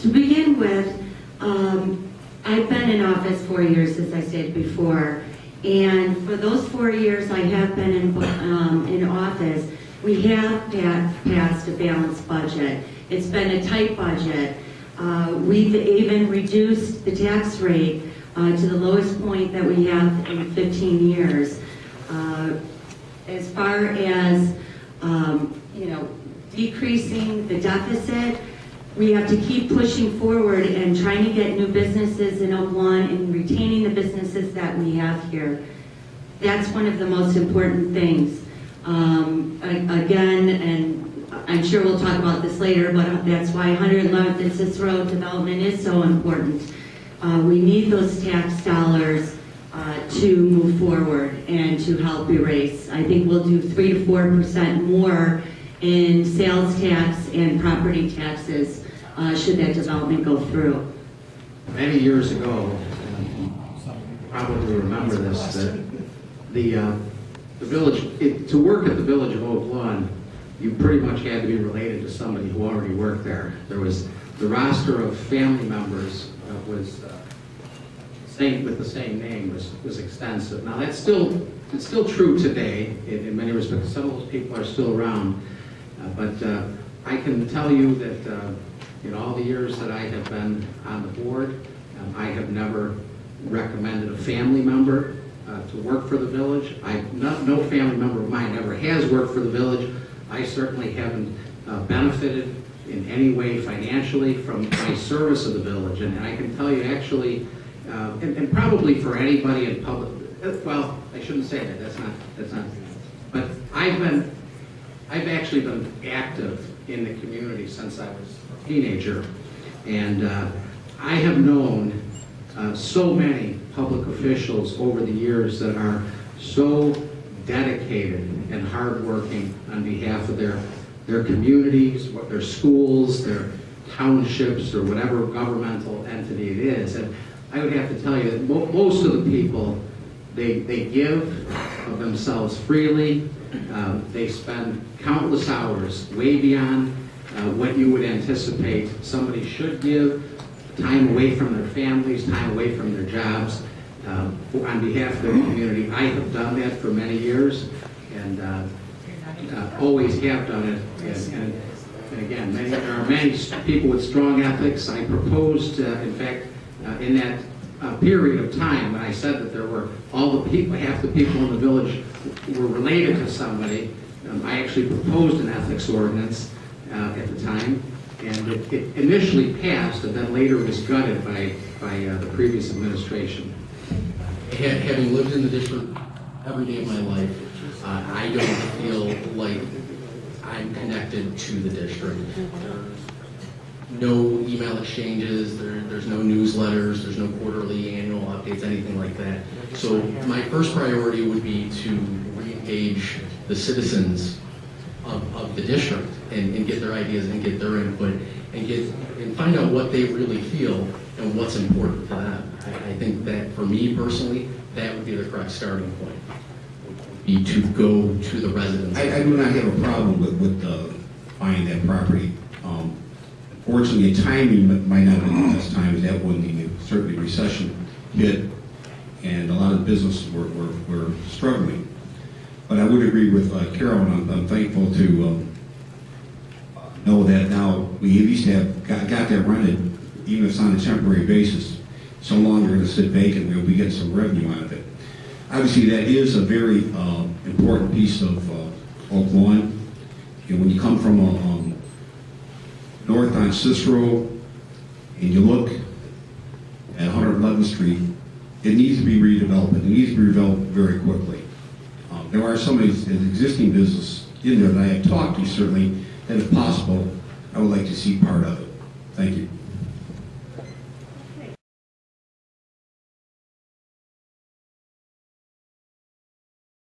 To begin with, I've been in office 4 years, as I stated before, and for those 4 years I have been in office, we have passed a balanced budget. It's been a tight budget. We've even reduced the tax rate to the lowest point that we have in 15 years. As far as decreasing the deficit, we have to keep pushing forward and trying to get new businesses in Oak Lawn and retaining the businesses that we have here. That's one of the most important things. Again, and I'm sure we'll talk about this later, but that's why 111th and Cicero development is so important. We need those tax dollars to move forward and to help erase. I think we'll do 3 to 4% more in sales tax and property taxes should that development go through. Many years ago, you probably remember this, that the village, to work at the village of Oak Lawn, you pretty much had to be related to somebody who already worked there. There was the roster of family members with the same name was extensive. Now it's still true today in many respects. Some of those people are still around, but I can tell you that in all the years that I have been on the board, I have never recommended a family member to work for the village. No family member of mine ever has worked for the village. I certainly haven't benefited in any way financially from my service of the village, and I can tell you actually, and probably for anybody in public, well, I shouldn't say that, that's not, but I've actually been active in the community since I was a teenager, and I have known so many public officials over the years that are so dedicated and hardworking on behalf of their communities, their schools, their townships, or whatever governmental entity it is. And I would have to tell you that most of the people, they give of themselves freely. They spend countless hours, way beyond what you would anticipate somebody should give, time away from their families, time away from their jobs, on behalf of their community. I have done that for many years, and always have done it. And again, there are many people with strong ethics. I proposed, in fact, in that period of time when I said that there were all the people, half the people in the village were related to somebody, I actually proposed an ethics ordinance at the time, and it initially passed, and then later was gutted by the previous administration. Having lived in the district every day of my life, I don't feel like I'm connected to the district. No email exchanges, there's no newsletters, there's no quarterly, annual updates, anything like that. So my first priority would be to re-engage the citizens of the district and get their ideas and get their input and find out what they really feel and what's important to them. I think that for me personally, that would be the correct starting point. Be to go to the residents. I do not have a problem with buying that property. Fortunately, the timing might not have been the best time, as that when certainly recession hit, and a lot of businesses were struggling. But I would agree with Carol, and I'm thankful to know that now we at least have got that rented, even if it's on a temporary basis. So long they're going to sit vacant, we'll be getting some revenue out of it. Obviously, that is a very important piece of Oak Lawn. And when you come from north on Cicero and you look at 111th Street, it needs to be redeveloped. It needs to be redeveloped very quickly. There are some of these existing businesses in there that I have talked to, certainly, that if possible, I would like to see part of it. Thank you.